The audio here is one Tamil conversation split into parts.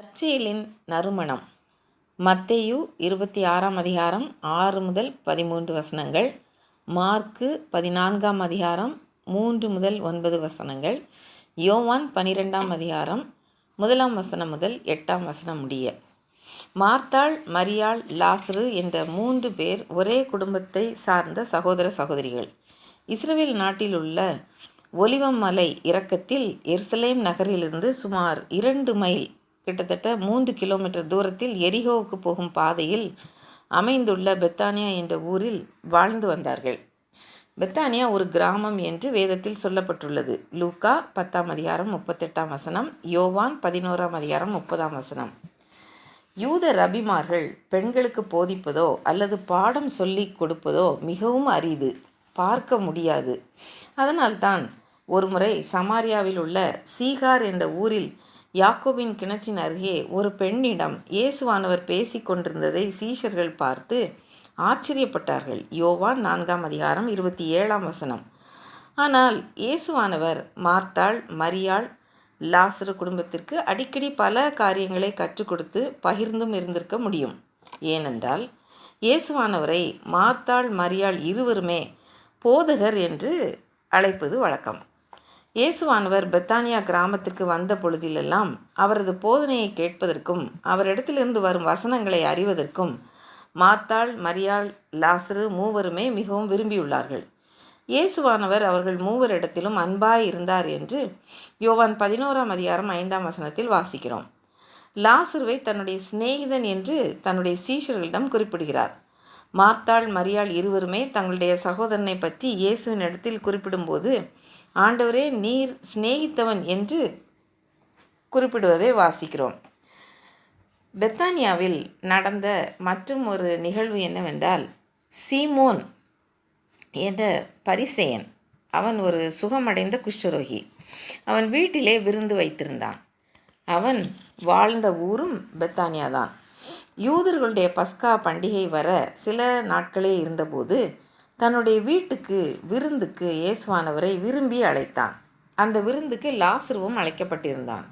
நற்செயலின் நறுமணம். மத்தேயு 26ஆம் அதிகாரம் 6 முதல் 13 வசனங்கள், மார்க்கு 14ஆம் அதிகாரம் 3 முதல் 9 வசனங்கள், யோவான் 12ஆம் அதிகாரம் 1ஆம் வசனம் முதல் 8ஆம் வசனம் முடிய. மார்த்தாள், மரியாள், லாசரு என்ற 3 பேர் ஒரே குடும்பத்தை சார்ந்த சகோதர சகோதரிகள். இஸ்ரவேல் நாட்டில் உள்ள ஒலிவ மலை இறக்கத்தில் எருசலேம் நகரிலிருந்து சுமார் 2 மைல், கிட்டத்தட்ட 3 கிலோமீட்டர் தூரத்தில் எரிகோவுக்கு போகும் பாதையில் அமைந்துள்ள பெத்தானியா என்ற ஊரில் வாழ்ந்து வந்தார்கள். பெத்தானியா ஒரு கிராமம் என்று வேதத்தில் சொல்லப்பட்டுள்ளது. லூக்கா 10ஆம் அதிகாரம் 38ஆம் வசனம், யோவான் 11ஆம் அதிகாரம் 30ஆம் வசனம். யூத ரபிமார்கள் பெண்களுக்கு போதிப்பதோ அல்லது பாடம் சொல்லி கொடுப்பதோ மிகவும் அரிது, பார்க்க முடியாது. அதனால்தான் ஒருமுறை சமாரியாவில் உள்ள சீகார் என்ற ஊரில் யாக்கோபின் கிணற்றின் அருகே ஒரு பெண்ணிடம் இயேசுவானவர் பேசி கொண்டிருந்ததை சீஷர்கள் பார்த்து ஆச்சரியப்பட்டார்கள். யோவான் 4ஆம் அதிகாரம் 27ஆம் வசனம். ஆனால் இயேசுவானவர் மார்த்தாள், மரியாள், லாசரு குடும்பத்திற்கு அடிக்கடி பல காரியங்களை கற்றுக் கொடுத்து பகிர்ந்தும் இருந்திருக்க முடியும். ஏனென்றால் இயேசுவானவரை மார்த்தாள், மரியாள் இருவருமே போதகர் என்று அழைப்பது வழக்கம். இயேசுவானவர் பெத்தானியா கிராமத்துக்கு வந்த பொழுதிலெல்லாம் அவரது போதனையை கேட்பதற்கும் அவரிடத்திலிருந்து வரும் வசனங்களை அறிவதற்கும் மார்த்தாள், மரியாள், லாசரு மூவருமே மிகவும் விரும்பியுள்ளார்கள். இயேசுவானவர் அவர்கள் மூவரிடத்திலும் அன்பாய் இருந்தார் என்று யோவான் 11ஆம் அதிகாரம் 5ஆம் வசனத்தில் வாசிக்கிறோம். லாசருவை தன்னுடைய சிநேகிதன் என்று தன்னுடைய சீஷர்களிடம் குறிப்பிடுகிறார். மார்த்தாள், மரியாள் இருவருமே தங்களுடைய சகோதரனை பற்றி இயேசுவின் இடத்தில் குறிப்பிடும்போது ஆண்டவரே நீர் சிநேகித்தவன் என்று குறிப்பிடுவதை வாசிக்கிறோம். பெத்தானியாவில் நடந்த மற்றும் ஒரு நிகழ்வு என்னவென்றால், சீமோன் என்ற பரிசேயன், அவன் ஒரு சுகமடைந்த குஷ்டரோகி. அவன் வீட்டிலே விருந்து வைத்திருந்தான். அவன் வாழ்ந்த ஊரும் பெத்தானியா தான். யூதர்களுடைய பஸ்கா பண்டிகை வர சில நாட்களே இருந்தபோது தன்னுடைய வீட்டுக்கு விருந்துக்கு இயேசுவானவரை விரும்பி அழைத்தான். அந்த விருந்துக்கு லாசருவும் அழைக்கப்பட்டிருந்தான்.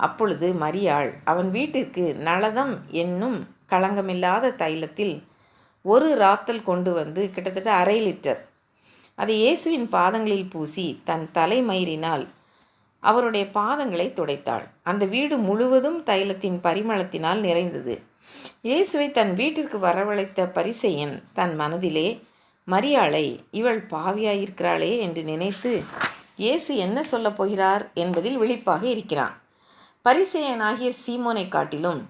அப்பொழுது மரியாள் அவன் வீட்டிற்கு நளதம் என்னும் களங்கமில்லாத தைலத்தில் ஒரு ராத்தல் கொண்டு வந்து கிட்டத்தட்ட 1/2 லிட்டர் அதை இயேசுவின் பாதங்களில் பூசி தன் தலைமயிரினால் அவருடைய பாதங்களை துடைத்தாள். அந்த வீடு முழுவதும் தைலத்தின் பரிமளத்தினால் நிறைந்தது. இயேசுவை தன் வீட்டிற்கு வரவழைத்த பரிசேயன் தன் மனதிலே மரியாளை இவள் பாவியாயிருக்கிறாளே என்று நினைத்து இயேசு என்ன சொல்லப் போகிறார் என்பதில் விழிப்பாக இருக்கிறான். பரிசேயனாகிய சீமோனை காட்டிலும்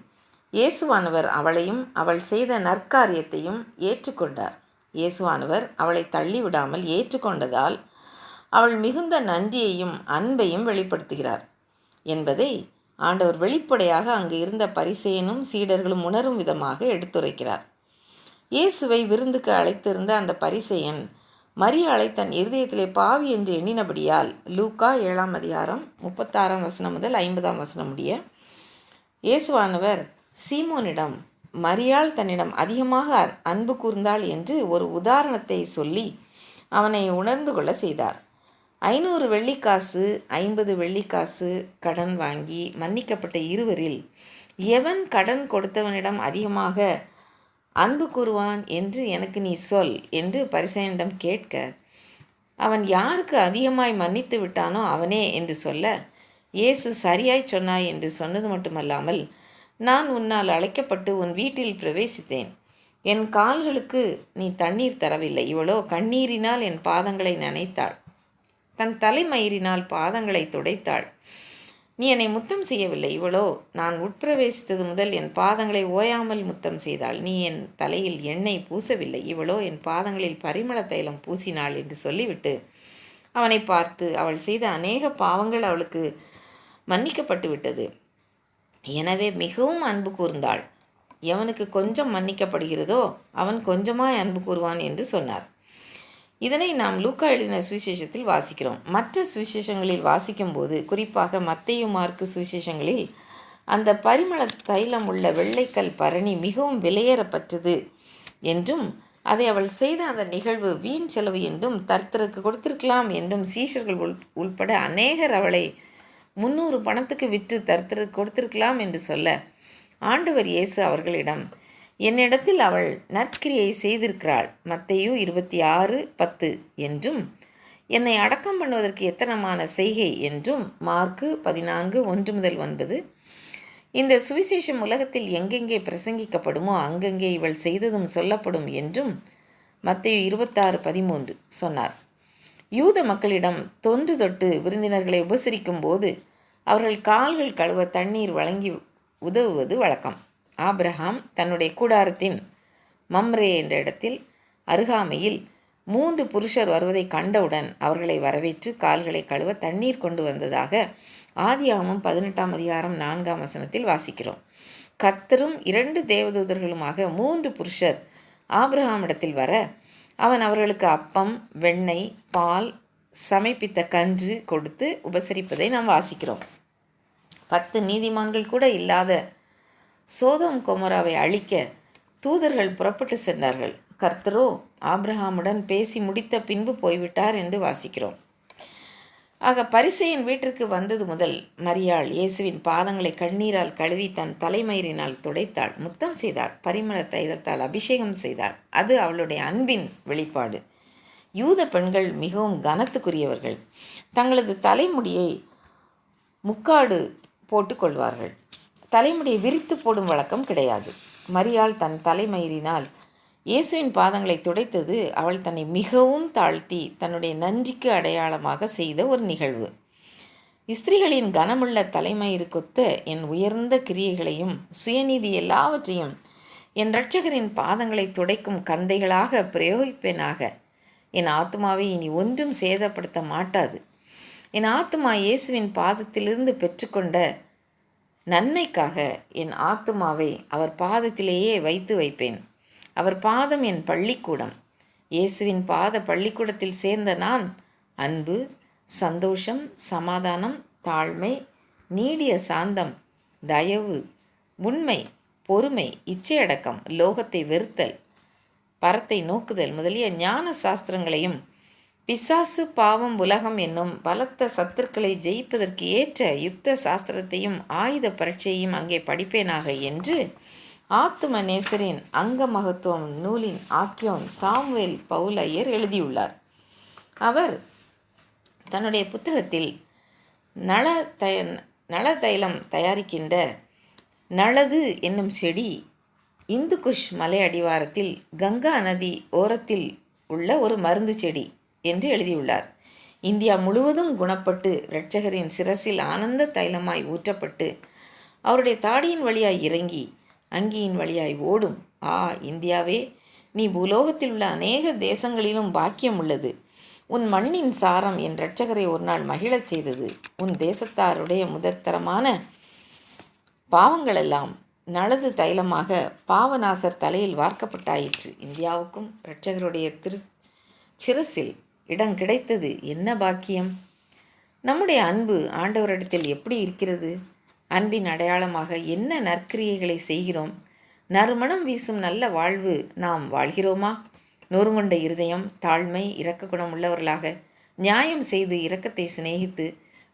இயேசுவானவர் அவளையும் அவள் செய்த நற்காரியத்தையும் ஏற்றுக்கொண்டார். இயேசுவானவர் அவளை தள்ளிவிடாமல் ஏற்றுக்கொண்டதால் அவள் மிகுந்த நன்றியையும் அன்பையும் வெளிப்படுத்துகிறார் என்பதை ஆண்டவர் வெளிப்படையாக அங்கு இருந்த பரிசேயனும் சீடர்களும் உணரும் விதமாக எடுத்துரைக்கிறார். இயேசுவை விருந்துக்கு அழைத்திருந்த அந்த பரிசேயன் மரியாளை தன் இருதயத்திலே பாவி என்று எண்ணினபடியால் லூக்கா 7ஆம் அதிகாரம் 36ஆம் வசனம் முதல் 50ஆம் வசனம் முடிய இயேசுவானவர் சீமோனிடம் மரியாள் தன்னிடம் அதிகமாக அன்பு கூர்ந்தாள் என்று ஒரு உதாரணத்தை சொல்லி அவனை உணர்ந்து கொள்ள செய்தார். 500 வெள்ளிக்காசு 50 வெள்ளிக்காசு கடன் வாங்கி மன்னிக்கப்பட்ட இருவரில் எவன் கடன் கொடுத்தவனிடம் அதிகமாக அன்பு கூறுவான் என்று எனக்கு நீ சொல் என்று பரிசேயனிடம் கேட்க, அவன் யாருக்கு அதிகமாய் மன்னித்து விட்டானோ அவனே என்று சொல்ல, இயேசு சரியாய் சொன்னாய் என்று சொன்னது மட்டுமல்லாமல், நான் உன்னால் அழைக்கப்பட்டு உன் வீட்டில் பிரவேசித்தேன். என் கால்களுக்கு நீ தண்ணீர் தரவில்லை, இவளோ கண்ணீரினால் என் பாதங்களை நனைத்தாள், தன் தலைமயிரினால் பாதங்களை துடைத்தாள். நீ என்னை முத்தம் செய்யவில்லை, இவளோ நான் உட்பிரவேசித்தது முதல் என் பாதங்களை ஓயாமல் முத்தம் செய்தாள். நீ என் தலையில் எண்ணெய் பூசவில்லை, இவளோ என் பாதங்களில் பரிமள தைலம் பூசினாள் என்று சொல்லிவிட்டு அவனை பார்த்து, அவள் செய்த அநேக பாவங்கள் அவளுக்கு மன்னிக்கப்பட்டு விட்டது, எனவே மிகவும் அன்பு கூர்ந்தாள். எவனுக்கு கொஞ்சம் மன்னிக்கப்படுகிறதோ அவன் கொஞ்சமாய் அன்பு கூறுவான் என்று சொன்னார். இதனை நாம் லூக்கா எழுதின சுவிசேஷத்தில் வாசிக்கிறோம். மற்ற சுவிசேஷங்களில் வாசிக்கும்போது, குறிப்பாக மத்தேயு, மார்க்கு சுவிசேஷங்களில் அந்த பரிமள தைலம் உள்ள வெள்ளைக்கல் பரணி மிகவும் விலையேறப்பட்டது என்றும் அதை அவள் செய்த அந்த நிகழ்வு வீண் செலவு என்றும் தர்த்தருக்கு கொடுத்திருக்கலாம் என்றும் சீஷர்கள் உள்பட அநேகர் அவளை 300 பணத்துக்கு விற்று கொடுத்திருக்கலாம் என்று சொல்ல, ஆண்டவர் இயேசு அவர்களிடம், என்னிடத்தில் அவள் நற்கிரியை செய்திருக்கிறாள், மத்தேயு 26:10 என்றும், என்னை அடக்கம் பண்ணுவதற்கு எத்தனமான செய்கை என்றும், மார்க்கு 14:1-9, இந்த சுவிசேஷம் உலகத்தில் எங்கெங்கே பிரசங்கிக்கப்படுமோ அங்கங்கே இவள் செய்ததும் சொல்லப்படும் என்றும் மத்தேயு 26:13 சொன்னார். யூத மக்களிடம் தொன்று தொட்டு விருந்தினர்களை உபசரிக்கும் போது அவர்கள் கால்கள் கழுவ தண்ணீர் வழங்கி உதவுவது வழக்கம். ஆபிரகாம் தன்னுடைய கூடாரத்தின் மம்ரே என்ற இடத்தில் அருகாமையில் 3 புருஷர் வருவதை கண்டவுடன் அவர்களை வரவேற்று கால்களை கழுவ தண்ணீர் கொண்டு வந்ததாக ஆதியாகமம் 18:4 வாசிக்கிறோம். கர்த்தரும் 2 தேவதூதர்களுமாக 3 புருஷர் ஆபிரகாமிடத்தில் வர, அவன் அவர்களுக்கு அப்பம், வெண்ணெய், பால், சமைப்பித்த கன்று கொடுத்து உபசரிப்பதை நாம் வாசிக்கிறோம். 10 நீதிமான்கள் கூட இல்லாத சோதோம் கொமோராவை அழிக்க தூதர்கள் புறப்பட்டு சென்றார்கள். கர்த்தரோ ஆபிரகாமுடன் பேசி முடித்த பின்பு போய்விட்டார் என்று வாசிக்கிறோம். ஆக பரிசேயன் வீட்டிற்கு வந்தது முதல் மரியாள் இயேசுவின் பாதங்களை கண்ணீரால் கழுவி தன் தலைமயிரினால் துடைத்தாள், முத்தம் செய்தாள், பரிமள தைலத்தால் அபிஷேகம் செய்தாள். அது அவளுடைய அன்பின் வெளிப்பாடு. யூத பெண்கள் மிகவும் கனத்துக்குரியவர்கள். தங்களது தலைமுடியை முக்காடு போட்டுக்கொள்வார்கள். தலைமுடியை விரித்து போடும் வழக்கம் கிடையாது. மரியாள் தன் தலைமயிரினால் இயேசுவின் பாதங்களை துடைத்தது அவள் தன்னை மிகவும் தாழ்த்தி தன்னுடைய நன்றிக்கு அடையாளமாக செய்த ஒரு நிகழ்வு. ஸ்திரீகளின் கனமுள்ள தலைமயிறு கொத்த என் உயர்ந்த கிரியைகளையும் சுயநீதி எல்லாவற்றையும் என் இரட்சகரின் பாதங்களை துடைக்கும் கந்தைகளாக பிரயோகிப்பேனாக. என் ஆத்துமாவை இனி ஒன்றும் சேதப்படுத்த மாட்டாது. என் ஆத்துமா இயேசுவின் பாதத்திலிருந்து பெற்றுக்கொண்ட நன்மைக்காக என் ஆத்துமாவை அவர் பாதத்திலேயே வைத்து வைப்பேன். அவர் பாதம் என் பள்ளிக்கூடம். இயேசுவின் பாத பள்ளிக்கூடத்தில் சேர்ந்த நான் அன்பு, சந்தோஷம், சமாதானம், தாழ்மை, நீடிய சாந்தம், தயவு, உண்மை, பொறுமை, இச்சையடக்கம், லோகத்தை வெறுத்தல், பரத்தை நோக்குதல் முதலிய ஞான சாஸ்திரங்களையும் பிசாசு, பாவம், உலகம் என்னும் பலத்த சத்துருக்களை ஜெயிப்பதற்கு ஏற்ற யுத்த சாஸ்திரத்தையும் ஆயுத பரீட்சையும் அங்கே படிப்பேனாக என்று ஆத்தும நேசரின் அங்க மகத்துவம் நூலின் ஆக்கியோன் சாமுவேல் பவுல் ஐயர் எழுதியுள்ளார். அவர் தன்னுடைய புத்தகத்தில் நள தைலம் தயாரிக்கின்ற நளது என்னும் செடி இந்து குஷ் மலை அடிவாரத்தில் கங்கா நதி ஓரத்தில் உள்ள ஒரு மருந்து செடி என்று எழுதியுள்ளார். இந்தியா முழுவதும் குணப்பட்டு இரட்சகரின் சிரசில் ஆனந்த தைலமாய் ஊற்றப்பட்டு அவருடைய தாடியின் வழியாய் இறங்கி அங்கியின் வழியாய் ஓடும். ஆ இந்தியாவே, நீ பூலோகத்தில் உள்ள அநேக தேசங்களிலும் பாக்கியம் உள்ளது. உன் மண்ணின் சாரம் என் இரட்சகரை ஒரு நாள் மகிழச் செய்தது. உன் தேசத்தாருடைய முதற்தரமான பாவங்களெல்லாம் நலது தைலமாக பாவநாசர் தலையில் வார்க்கப்பட்டாயிற்று. இந்தியாவுக்கும் இரட்சகருடைய சிரசில் இடம் கிடைத்தது. என்ன பாக்கியம்! நம்முடைய அன்பு ஆண்டவரிடத்தில் எப்படி இருக்கிறது? அன்பின் அடையாளமாக என்ன நற்கிரியைகளை செய்கிறோம்? நறுமணம் வீசும் நல்ல வாழ்வு நாம் வாழ்கிறோமா? நொறுங்கொண்ட இருதயம், தாழ்மை, இரக்க குணம் உள்ளவர்களாக நியாயம் செய்து இரக்கத்தை சிநேகித்து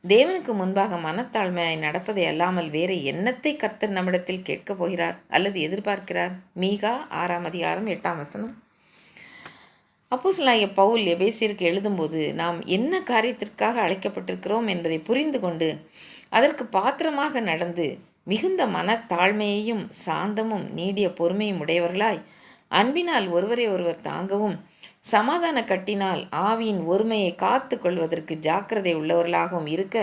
தேவனுக்கு முன்பாக மனத்தாழ்மையாய் நடப்பதை அல்லாமல் வேறு என்னத்தை கர்த்தர் நம்மிடத்தில் கேட்கப் போகிறார் அல்லது எதிர்பார்க்கிறார்? மீகா 6:8. அப்போஸ்தலனாகிய பவுல் எபேசியருக்கு எழுதும்போது நாம் என்ன காரியத்திற்காக அழைக்கப்பட்டிருக்கிறோம் என்பதை புரிந்து கொண்டு அதற்கு பாத்திரமாக நடந்து மிகுந்த மனத்தாழ்மையையும் சாந்தமும் நீடிய பொறுமையும் உடையவர்களாய் அன்பினால் ஒருவரை ஒருவர் தாங்கவும் சமாதான கட்டினால் ஆவியின் ஒருமையை காத்து கொள்வதற்கு ஜாக்கிரதை உள்ளவர்களாகவும் இருக்க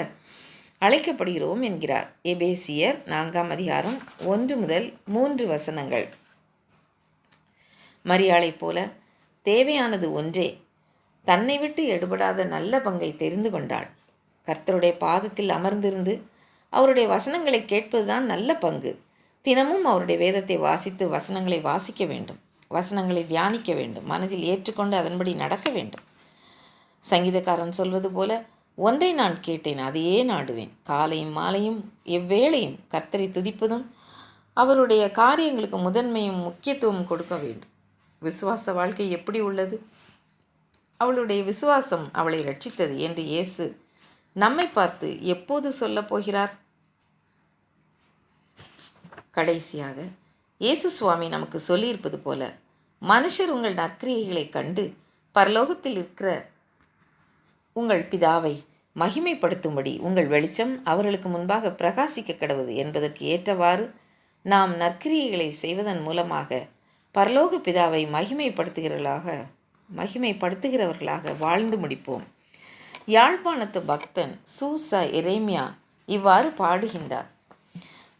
அழைக்கப்படுகிறோம் என்கிறார். எபேசியர் 4:1-3. மரியாளைப் போல தேவையானது ஒன்றே. தன்னை விட்டு எடுபடாத நல்ல பங்கை தெரிந்து கொண்டாள். கர்த்தருடைய பாதத்தில் அமர்ந்திருந்து அவருடைய வசனங்களை கேட்பதுதான் நல்ல பங்கு. தினமும் அவருடைய வேதத்தை வாசித்து வசனங்களை வாசிக்க வேண்டும், வசனங்களை தியானிக்க வேண்டும், மனதில் ஏற்றுக்கொண்டு அதன்படி நடக்க வேண்டும். சங்கீதக்காரன் சொல்வது போல, ஒன்றை நான் கேட்டேன், அதையே நாடுவேன். காலையும் மாலையும் எவ்வேளையும் கர்த்தரை துதிப்பதும் அவருடைய காரியங்களுக்கு முதன்மையும் முக்கியத்துவம் கொடுக்க வேண்டும். விசுவாச வாழ்க்கை எப்படி உள்ளது? அவளுடைய விசுவாசம் அவளை ரட்சித்தது என்று இயேசு நம்மை பார்த்து எப்போது சொல்லப் போகிறார்? கடைசியாக இயேசு சுவாமி நமக்கு சொல்லியிருப்பது போல, மனுஷர் உங்கள் நற்கிரியைகளை கண்டு பரலோகத்தில் இருக்கிற உங்கள் பிதாவை மகிமைப்படுத்தும்படி உங்கள் வெளிச்சம் அவர்களுக்கு முன்பாக பிரகாசிக்க கடவுது என்பதற்கு ஏற்றவாறு நாம் நற்கிரியைகளை செய்வதன் மூலமாக பரலோக பிதாவை மகிமைப்படுத்துகிறவர்களாக வாழ்ந்து முடிப்போம். யாழ்ப்பாணத்து பக்தன் சூசா எரேமியா இவ்வாறு பாடுகின்றார்.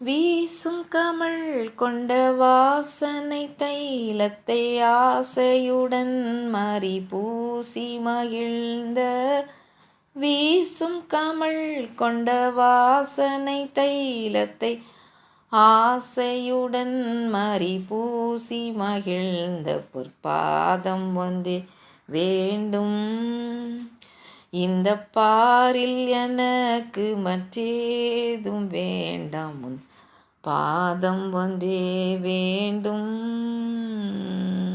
வீசும் கமல் கொண்ட வாசனை தைலத்தை ஆசையுடன் மறி பூசி மகிழ்ந்த, வீசும் கமல் கொண்ட வாசனை தைலத்தை ஆசையுடன் மறி பூசி மகிழ்ந்த பொற்பாதம் ஒன்றே வேண்டும். இந்த பாரில் எனக்கு மற்றேதும் வேண்டாம், உன் பாதம் ஒன்றே வேண்டும்.